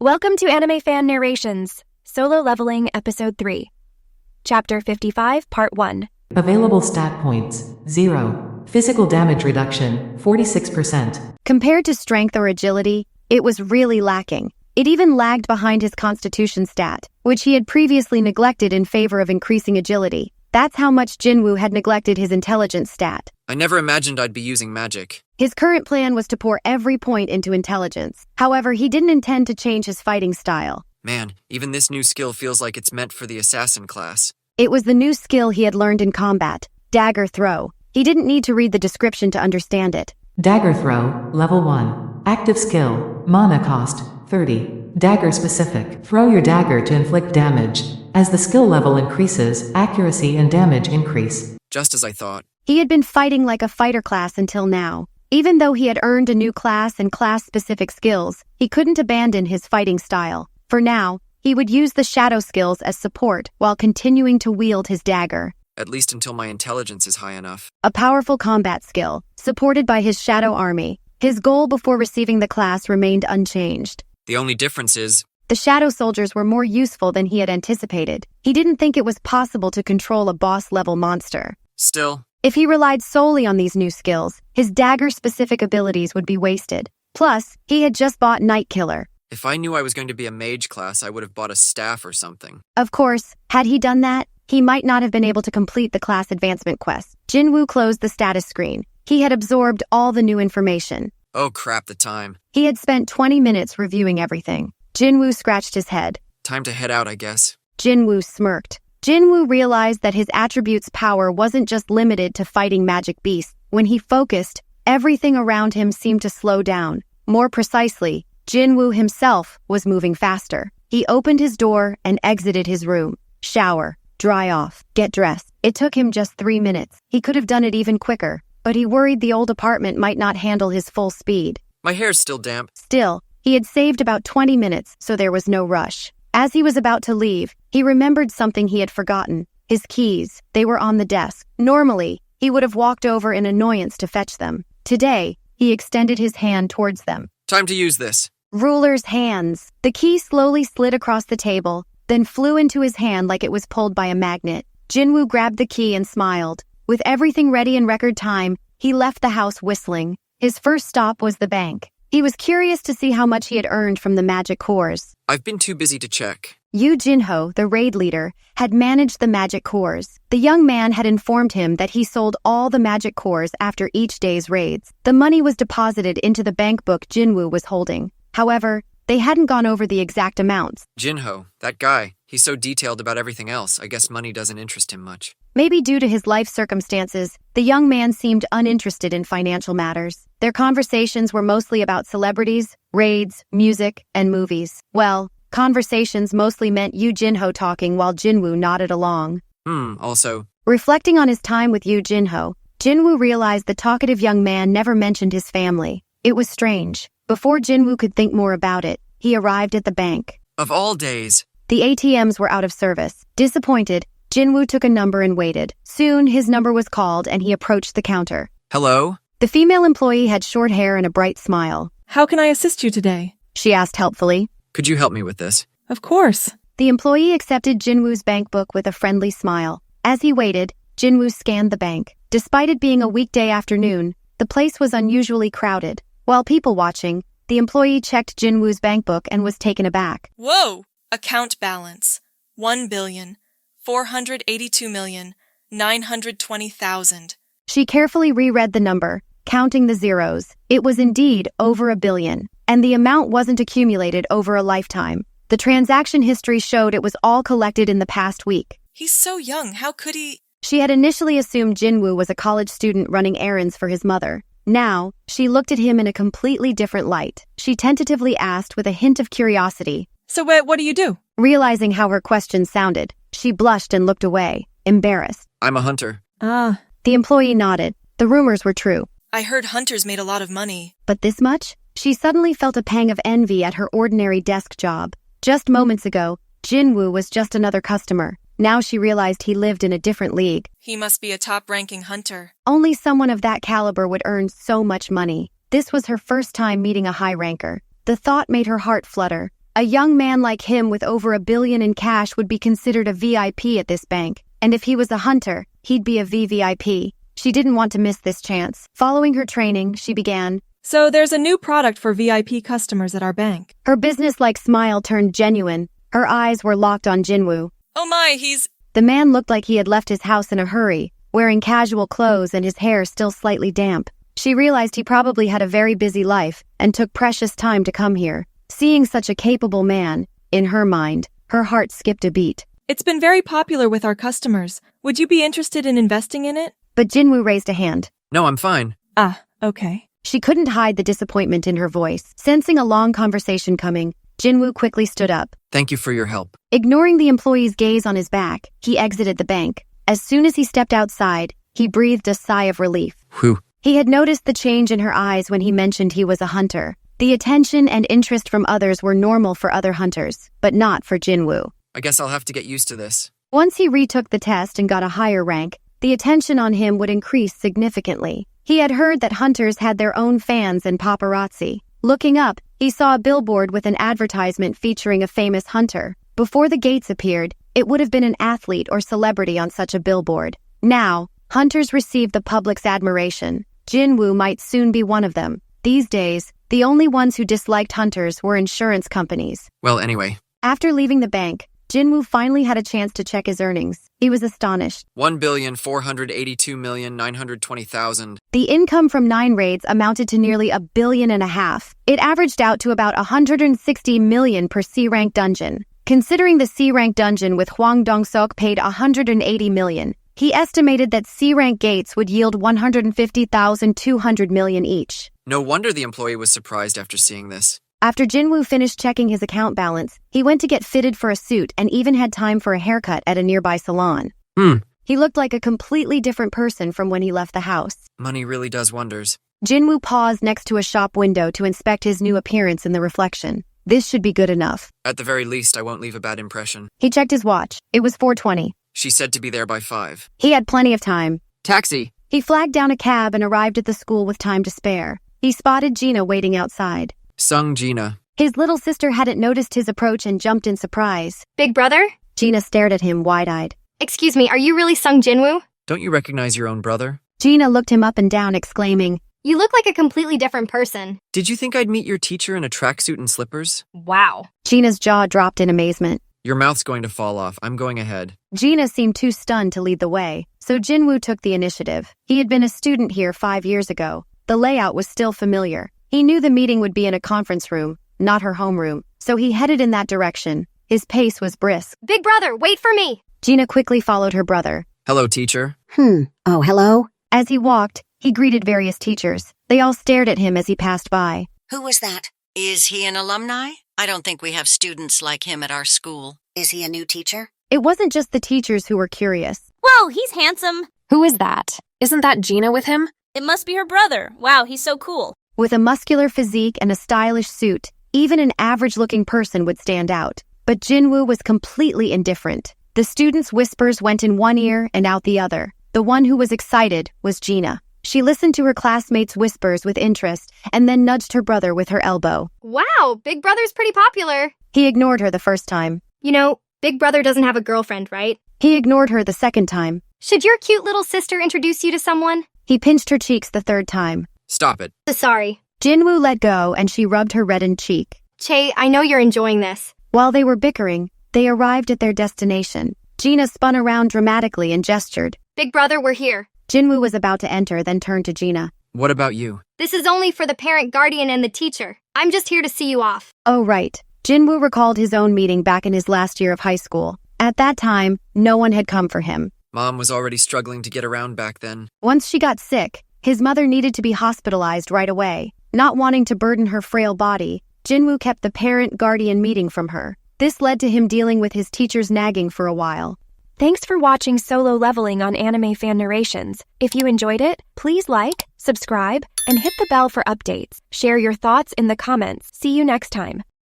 Welcome to AnimeFan Narrations, Solo Leveling Episode 3. Chapter 55, Part 1. Available stat points, 0. Physical damage reduction, 46%. Compared to strength or agility, it was really lacking. It even lagged behind his constitution stat, which he had previously neglected in favor of increasing agility. That's how much Jinwoo had neglected his intelligence stat. I never imagined I'd be using magic. His current plan was to pour every point into intelligence. However, he didn't intend to change his fighting style. Man, even this new skill feels like it's meant for the assassin class. It was the new skill he had learned in combat, dagger throw. He didn't need to read the description to understand it. Dagger throw, level 1. Active skill, mana cost, 30. Dagger specific. Throw your dagger to inflict damage. As the skill level increases, accuracy and damage increase. Just as I thought. He had been fighting like a fighter class until now. Even though he had earned a new class and class-specific skills, he couldn't abandon his fighting style. For now, he would use the shadow skills as support while continuing to wield his dagger. At least until my intelligence is high enough. A powerful combat skill, supported by his shadow army. His goal before receiving the class remained unchanged. The only difference is, the shadow soldiers were more useful than he had anticipated. He didn't think it was possible to control a boss-level monster. still, If he relied solely on these new skills, his dagger-specific abilities would be wasted. Plus, he had just bought Night Killer. if I knew I was going to be a mage class, I would have bought a staff or something. Of course, had he done that, he might not have been able to complete the class advancement quest. Jinwoo closed the status screen. He had absorbed all the new information. Oh crap, the time. He had spent 20 minutes reviewing everything. Jinwoo scratched his head. Time to head out, I guess. Jinwoo smirked. Jinwoo realized that his attribute's power wasn't just limited to fighting magic beasts. When he focused, everything around him seemed to slow down. More precisely, Jinwoo himself was moving faster. He opened his door and exited his room. Shower, dry off, get dressed. It took him just 3 minutes. He could have done it even quicker, but he worried the old apartment might not handle his full speed. My hair's still damp. Still, he had saved about 20 minutes, so there was no rush. As he was about to leave, he remembered something he had forgotten. His keys. They were on the desk. Normally, he would have walked over in annoyance to fetch them. Today, he extended his hand towards them. Time to use this. Ruler's hands. The key slowly slid across the table, then flew into his hand like it was pulled by a magnet. Jinwoo grabbed the key and smiled. With everything ready in record time, he left the house whistling. His first stop was the bank. He was curious to see how much he had earned from the magic cores. I've been too busy to check. Jinho, the raid leader, had managed the magic cores. The young man had informed him that he sold all the magic cores after each day's raids. The money was deposited into the bank book Jinwoo was holding. However, they hadn't gone over the exact amounts. Jinho, that guy. He's so detailed about everything else, I guess money doesn't interest him much. Maybe due to his life circumstances, the young man seemed uninterested in financial matters. Their conversations were mostly about celebrities, raids, music, and movies. Well, conversations mostly meant Jinho talking while Jinwoo nodded along. Also, Reflecting on his time with Jinho, Jinwoo realized the talkative young man never mentioned his family. It was strange. Before Jinwoo could think more about it, he arrived at the bank. of all days. The ATMs were out of service. Disappointed, Jinwoo took a number and waited. Soon, his number was called and he approached the counter. Hello? The female employee had short hair and a bright smile. How can I assist you today? She asked helpfully. Could you help me with this? Of course. The employee accepted Jinwoo's bank book with a friendly smile. As he waited, Jinwoo scanned the bank. Despite it being a weekday afternoon, the place was unusually crowded. While people watching, the employee checked Jinwoo's bank book and was taken aback. Whoa! Account balance, 1,482,920,000. She carefully reread the number, counting the zeros. It was indeed over $1 billion, and the amount wasn't accumulated over a lifetime. The transaction history showed it was all collected in the past week. He's so young, how could he? She had initially assumed Jinwoo was a college student running errands for his mother. Now, she looked at him in a completely different light. She tentatively asked with a hint of curiosity. So what do you do? Realizing how her question sounded, she blushed and looked away, embarrassed. I'm a hunter. Ah, The employee nodded. The rumors were true. I heard hunters made a lot of money. But this much? She suddenly felt a pang of envy at her ordinary desk job. Just moments ago, Jinwoo was just another customer. Now she realized he lived in a different league. He must be a top-ranking hunter. Only someone of that caliber would earn so much money. This was her first time meeting a high ranker. The thought made her heart flutter. A young man like him with over $1 billion in cash would be considered a VIP at this bank, and if he was a hunter, he'd be a VVIP. She didn't want to miss this chance. Following her training, she began. So there's a new product for VIP customers at our bank. Her business-like smile turned genuine. Her eyes were locked on Jinwoo. Oh my, he's... The man looked like he had left his house in a hurry, wearing casual clothes and his hair still slightly damp. She realized he probably had a very busy life and took precious time to come here. Seeing such a capable man, in her mind, her heart skipped a beat. It's been very popular with our customers. Would you be interested in investing in it? But Jinwoo raised a hand. No, I'm fine. Ah, okay. She couldn't hide the disappointment in her voice. Sensing a long conversation coming, Jinwoo quickly stood up. Thank you for your help. Ignoring the employee's gaze on his back, he exited the bank. As soon as he stepped outside, he breathed a sigh of relief. Whew. He had noticed the change in her eyes when he mentioned he was a hunter. The attention and interest from others were normal for other hunters, but not for Jinwoo. I guess I'll have to get used to this. Once he retook the test and got a higher rank, the attention on him would increase significantly. He had heard that hunters had their own fans and paparazzi. Looking up, he saw a billboard with an advertisement featuring a famous hunter. Before the gates appeared, it would have been an athlete or celebrity on such a billboard. Now, hunters received the public's admiration. Jinwoo might soon be one of them. These days, the only ones who disliked hunters were insurance companies. Well, anyway. After leaving the bank, Jinwoo finally had a chance to check his earnings. He was astonished. 1,482,920,000. The income from 9 raids amounted to nearly $1.5 billion. It averaged out to about $160 million per C-rank dungeon. Considering the C-rank dungeon with Hwang Dong-seok paid $180 million, he estimated that C-rank gates would yield $150,200 million each. No wonder the employee was surprised after seeing this. After Jinwoo finished checking his account balance, he went to get fitted for a suit and even had time for a haircut at a nearby salon. He looked like a completely different person from when he left the house. Money really does wonders. Jinwoo paused next to a shop window to inspect his new appearance in the reflection. This should be good enough. At the very least, I won't leave a bad impression. He checked his watch. It was 4:20. She said to be there by 5. He had plenty of time. Taxi! He flagged down a cab and arrived at the school with time to spare. He spotted Jinah waiting outside. Sung Jinah. His little sister hadn't noticed his approach and jumped in surprise. Big brother? Jinah stared at him wide-eyed. Excuse me, are you really Sung Jinwoo? Don't you recognize your own brother? Jinah looked him up and down, exclaiming, You look like a completely different person. Did you think I'd meet your teacher in a tracksuit and slippers? Wow. Jinah's jaw dropped in amazement. Your mouth's going to fall off. I'm going ahead. Jinah seemed too stunned to lead the way, so Jinwoo took the initiative. He had been a student here 5 years ago. The layout was still familiar. He knew the meeting would be in a conference room, not her homeroom, so he headed in that direction. His pace was brisk. Big brother, wait for me! Jinah quickly followed her brother. Hello, teacher. Oh, hello? As he walked, he greeted various teachers. They all stared at him as he passed by. Who was that? Is he an alumni? I don't think we have students like him at our school. Is he a new teacher? It wasn't just the teachers who were curious. Whoa, he's handsome. Who is that? Isn't that Jinah with him? It must be her brother. Wow, he's so cool. With a muscular physique and a stylish suit, even an average-looking person would stand out. But Jinwoo was completely indifferent. The students' whispers went in one ear and out the other. The one who was excited was Jinah. She listened to her classmates' whispers with interest and then nudged her brother with her elbow. Wow, Big brother's pretty popular. He ignored her the first time. You know, Big brother doesn't have a girlfriend, right? He ignored her the second time. Should your cute little sister introduce you to someone? He pinched her cheeks the third time. Stop it. Sorry. Jinwoo let go and she rubbed her reddened cheek. Che, I know you're enjoying this. While they were bickering, they arrived at their destination. Jinah spun around dramatically and gestured. Big brother, we're here. Jinwoo was about to enter, then turned to Jinah. What about you? This is only for the parent, guardian, and the teacher. I'm just here to see you off. Oh, right. Jinwoo recalled his own meeting back in his last year of high school. At that time, no one had come for him. Mom was already struggling to get around back then. Once she got sick, his mother needed to be hospitalized right away. Not wanting to burden her frail body, Jinwoo kept the parent-guardian meeting from her. This led to him dealing with his teacher's nagging for a while. Thanks for watching Solo Leveling on AnimeFan Narrations. If you enjoyed it, please like, subscribe, and hit the bell for updates. Share your thoughts in the comments. See you next time.